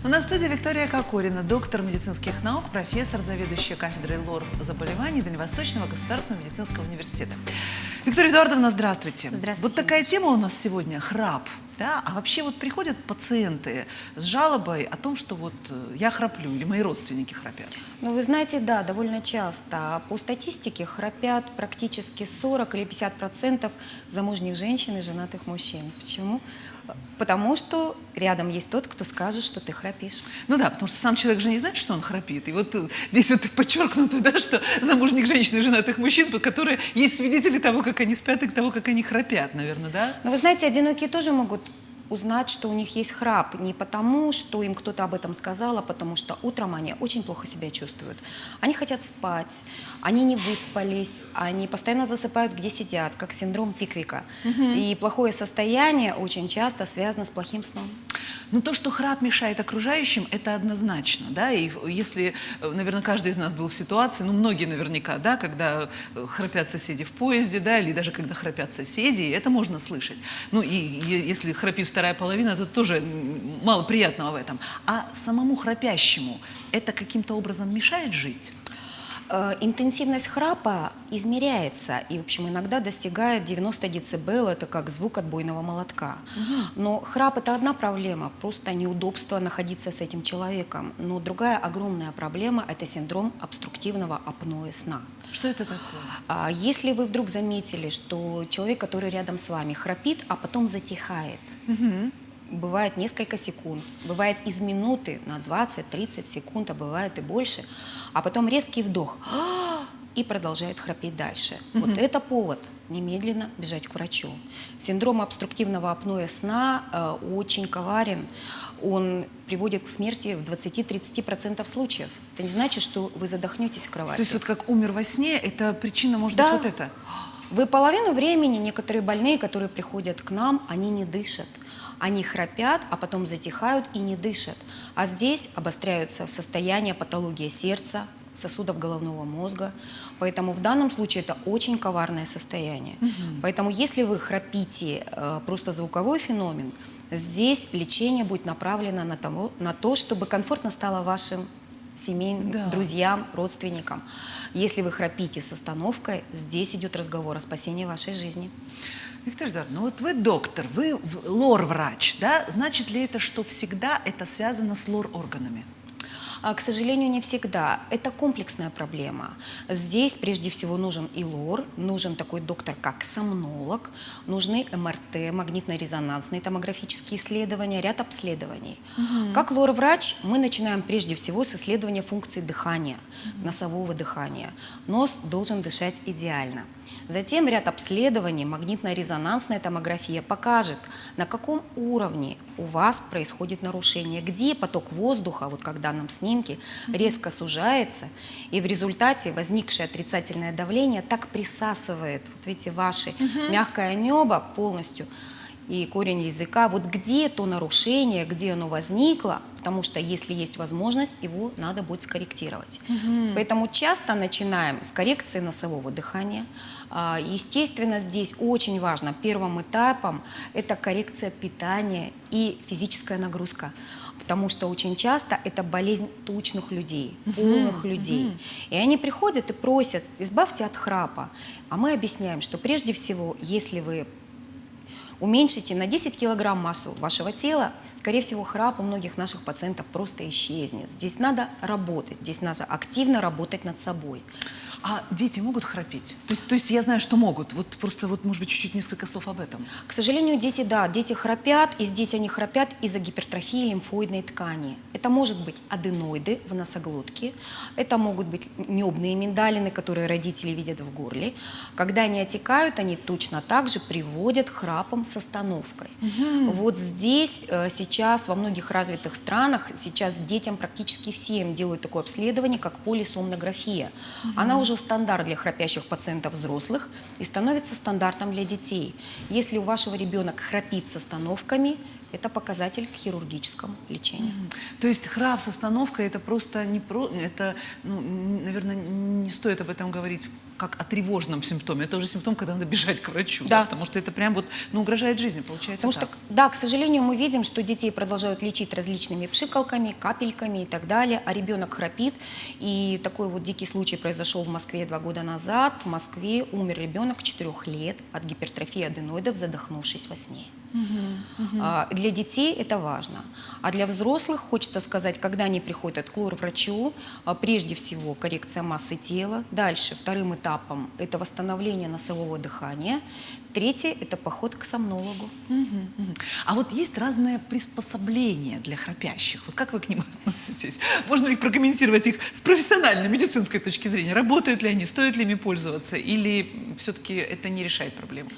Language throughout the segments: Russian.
У нас в студии Виктория Кокорина, доктор медицинских наук, профессор, заведующая кафедрой лор-заболеваний Дальневосточного государственного медицинского университета. Виктория Эдуардовна, здравствуйте. Здравствуйте. Вот такая тема у нас сегодня – храп. Да? А вообще вот приходят пациенты с жалобой о том, что вот я храплю или мои родственники храпят. Ну, вы знаете, да, довольно часто. По статистике храпят практически 40 или 50% замужних женщин и женатых мужчин. Почему? Потому что рядом есть тот, кто скажет, что ты храпишь. Ну да, потому что сам человек же не знает, что он храпит. И вот здесь вот подчеркнуто, да, что замужних женщин и женатых мужчин, которые есть свидетели того, как они спят и того, как они храпят, наверное, да? Но вы знаете, одинокие тоже могут узнать, что у них есть храп. Не потому, что им кто-то об этом сказал, а потому что утром они очень плохо себя чувствуют. Они хотят спать, они не выспались, они постоянно засыпают, где сидят, как синдром Пиквика. И плохое состояние очень часто связано с плохим сном. Ну, то, что храп мешает окружающим, это однозначно, да, и если, наверное, каждый из нас был в ситуации, ну, многие наверняка, да, когда храпят соседи в поезде, да, или даже когда храпят соседи, это можно слышать. Ну, и если храпит вторая половина, то тоже мало приятного в этом. А самому храпящему это каким-то образом мешает жить? Интенсивность храпа измеряется и, в общем, иногда достигает 90 дБ, это как звук отбойного молотка. Но храп – это одна проблема, просто неудобство находиться с этим человеком. Но другая огромная проблема – это синдром обструктивного апноэ сна. Что это такое? Если вы вдруг заметили, что человек, который рядом с вами, храпит, а потом затихает, бывает несколько секунд, бывает из минуты на 20-30 секунд, а бывает и больше, а потом резкий вдох и продолжает храпеть дальше. Вот это повод немедленно бежать к врачу. Синдром обструктивного апноэ сна очень коварен, он приводит к смерти в 20-30% случаев. Это не значит, что вы задохнетесь в кровати. То есть вот как умер во сне, это причина может быть вот это? Вы половину времени, некоторые больные, которые приходят к нам, они не дышат. Они храпят, а потом затихают и не дышат. А здесь обостряются состояния, патология сердца, сосудов головного мозга. Поэтому в данном случае это очень коварное состояние. Поэтому если вы храпите, просто звуковой феномен, здесь лечение будет направлено на то, чтобы комфортно стало вашим семейным, друзьям, родственникам. Если вы храпите с остановкой, здесь идет разговор о спасении вашей жизни. Виктория Эдуардовна, ну вот вы доктор, вы лор-врач, да? Значит ли это, что всегда это связано с лор-органами? К сожалению, не всегда. Это комплексная проблема. Здесь прежде всего нужен и лор, нужен такой доктор, как сомнолог, нужны МРТ, магнитно-резонансные томографические исследования, ряд обследований. Как лор-врач мы начинаем прежде всего с исследования функции дыхания, носового дыхания. Нос должен дышать идеально. Затем ряд обследований, магнитно-резонансная томография покажет, на каком уровне у вас происходит нарушение, где поток воздуха, вот как в данном снимке, резко сужается, и в результате возникшее отрицательное давление так присасывает, вот видите, ваше мягкое небо полностью, и корень языка, вот где то нарушение, где оно возникло, потому что если есть возможность, его надо будет скорректировать. Поэтому часто начинаем с коррекции носового дыхания. Естественно, здесь очень важно, первым этапом это коррекция питания и физическая нагрузка. Потому что очень часто это болезнь тучных людей, полных людей. И они приходят и просят, избавьте от храпа. А мы объясняем, что прежде всего, если вы уменьшите на 10 килограмм массу вашего тела, скорее всего, храп у многих наших пациентов просто исчезнет. Здесь надо работать, здесь надо активно работать над собой. А дети могут храпеть? То есть я знаю, что могут. Вот просто, вот, может быть, чуть-чуть несколько слов об этом. К сожалению, дети, да, дети храпят, и здесь они храпят из-за гипертрофии лимфоидной ткани. Это может быть аденоиды в носоглотке, это могут быть небные миндалины, которые родители видят в горле. Когда они отекают, они точно так же приводят к храпам с остановкой. Вот здесь сейчас во многих развитых странах сейчас детям практически всем делают такое обследование, как полисомнография. Она уже стандарт для храпящих пациентов взрослых и становится стандартом для детей. Если у вашего ребенка храпит с остановками, Это показатель в хирургическом лечении. То есть храп с остановкой это просто не про, это, ну, наверное, не стоит об этом говорить как о тревожном симптоме. Это уже симптом, когда надо бежать к врачу, Да. потому что это прям вот, ну, угрожает жизни, получается Потому так. что, да, к сожалению, мы видим, что детей продолжают лечить различными пшикалками, капельками и так далее, а ребенок храпит. И такой вот дикий случай произошел в Москве 2 года назад. В Москве умер ребенок 4 лет от гипертрофии аденоидов, задохнувшись во сне. Для детей это важно. А для взрослых, хочется сказать, когда они приходят к лор-врачу, прежде всего коррекция массы тела. Дальше, вторым этапом, это восстановление носового дыхания. Третье – это поход к сомнологу. А вот есть разные приспособления для храпящих. Вот как вы к ним относитесь? Можно ли прокомментировать их с профессиональной медицинской точки зрения? Работают ли они, стоит ли ими пользоваться? Или все-таки это не решает проблему?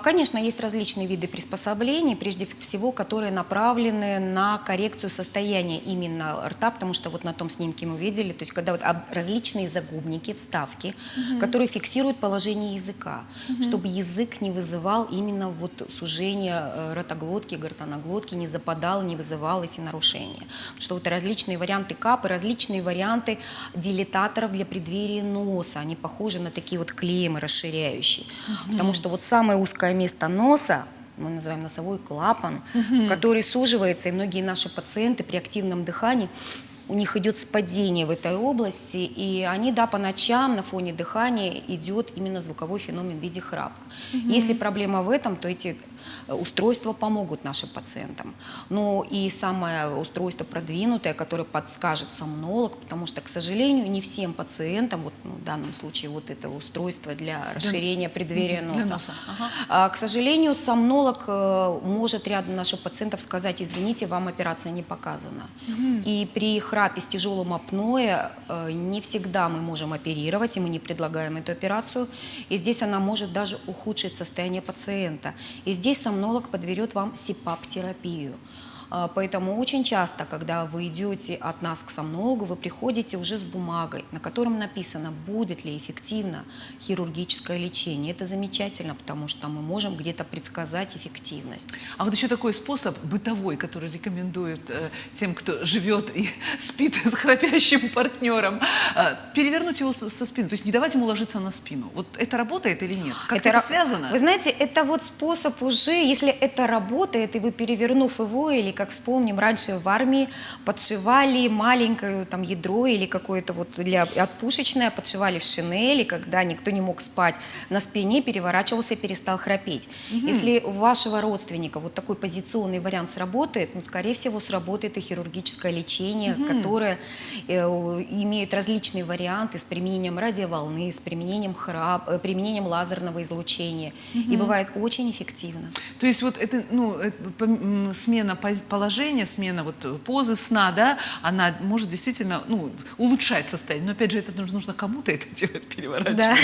Конечно, есть различные виды приспособлений, прежде всего, которые направлены на коррекцию состояния именно рта, потому что вот на том снимке мы видели, то есть когда вот различные загубники, вставки, которые фиксируют положение языка, чтобы язык не вызывал именно вот сужение ротоглотки, гортаноглотки, не западал, не вызывал эти нарушения. Что вот различные варианты КАП и различные варианты дилататоров для преддверия носа, они похожи на такие вот клеймы расширяющие, потому что вот самое узкое место носа, мы называем носовой клапан, который суживается, и многие наши пациенты при активном дыхании, у них идет спадение в этой области, и они, да, по ночам на фоне дыхания идет именно звуковой феномен в виде храпа. Если проблема в этом, то эти устройства помогут нашим пациентам. Но и самое устройство продвинутое, которое подскажет сомнолог, потому что, к сожалению, не всем пациентам, вот, в данном случае вот это устройство для расширения преддверия носа, к сожалению, сомнолог может ряду наших пациентов сказать: извините, вам операция не показана. И при храпе с тяжелым апноэ не всегда мы можем оперировать, и мы не предлагаем эту операцию. И здесь она может даже ухудшить состояние пациента. И здесь сомнолог подберет вам СИПАП-терапию. Поэтому очень часто, когда вы идете от нас к сомнологу, вы приходите уже с бумагой, на котором написано, будет ли эффективно хирургическое лечение. Это замечательно, потому что мы можем где-то предсказать эффективность. А вот еще такой способ бытовой, который рекомендуют тем, кто живет и спит с храпящим партнером, перевернуть его со спины, то есть не давать ему ложиться на спину. Вот это работает или нет? Как это связано? Вы знаете, это вот способ уже, если это работает, и вы, перевернув его, или как вспомним, раньше в армии подшивали маленькое там ядро или какое-то вот для отпушечное, подшивали в шинели, когда никто не мог спать на спине, переворачивался и перестал храпеть. Если у вашего родственника вот такой позиционный вариант сработает, ну, скорее всего, сработает и хирургическое лечение, которое имеет различные варианты с применением радиоволны, с применением применением лазерного излучения. И бывает очень эффективно. То есть вот это, ну, смена положения, смена вот позы сна, да, она может действительно, ну, улучшать состояние. Но опять же, это нужно кому-то это делать, переворачивать. Да.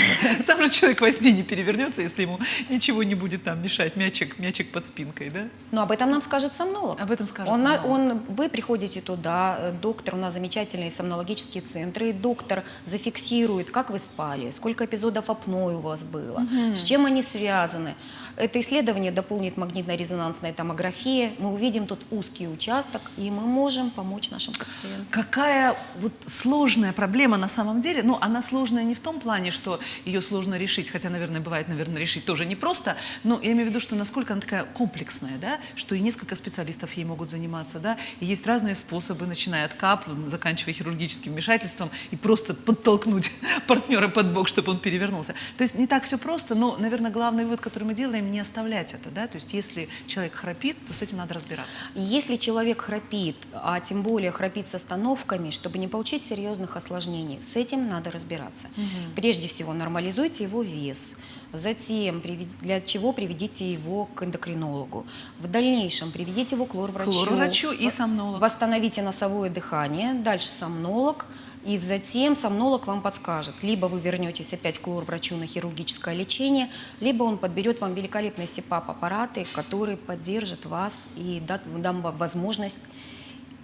Сам же человек во сне не перевернется, если ему ничего не будет там мешать, мячик под спинкой, да? Но об этом нам скажет сомнолог. Об этом скажет сомнолог. Вы приходите туда, доктор, у нас замечательные сомнологические центры, и доктор зафиксирует, как вы спали, сколько эпизодов апноэ у вас было, с чем они связаны. Это исследование дополнит магнитно-резонансная томография. Мы увидим тут узкий участок, и мы можем помочь нашим пациентам. Какая вот сложная проблема на самом деле? Ну, она сложная не в том плане, что ее сложно решить, хотя, наверное, бывает, решить тоже непросто, но я имею в виду, что насколько она такая комплексная, да, что и несколько специалистов ей могут заниматься, да, и есть разные способы, начиная от КАП, заканчивая хирургическим вмешательством, и просто подтолкнуть партнера под бок, чтобы он перевернулся. То есть не так все просто, но, наверное, главный вывод, который мы делаем, не оставлять это, да, то есть если человек храпит, то с этим надо разбираться. Если человек храпит, а тем более храпит с остановками, чтобы не получить серьезных осложнений, с этим надо разбираться. Прежде всего нормализуйте его вес, затем для чего приведите его к эндокринологу. В дальнейшем приведите его к лор-врачу и сомнолог. Восстановите носовое дыхание, дальше сомнолог. И затем сомнолог вам подскажет, либо вы вернетесь опять к лор-врачу на хирургическое лечение, либо он подберет вам великолепные СИПАП-аппараты, которые поддержат вас и дадут вам возможность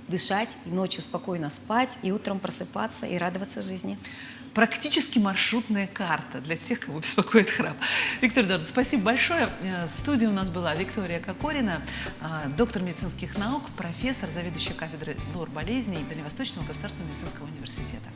дышать, и ночью спокойно спать, и утром просыпаться и радоваться жизни. Практически маршрутная карта для тех, кого беспокоит храп. Виктория Эдуардовна, спасибо большое. В студии у нас была Виктория Кокорина, доктор медицинских наук, профессор, заведующая кафедрой лор болезней Дальневосточного государственного медицинского университета.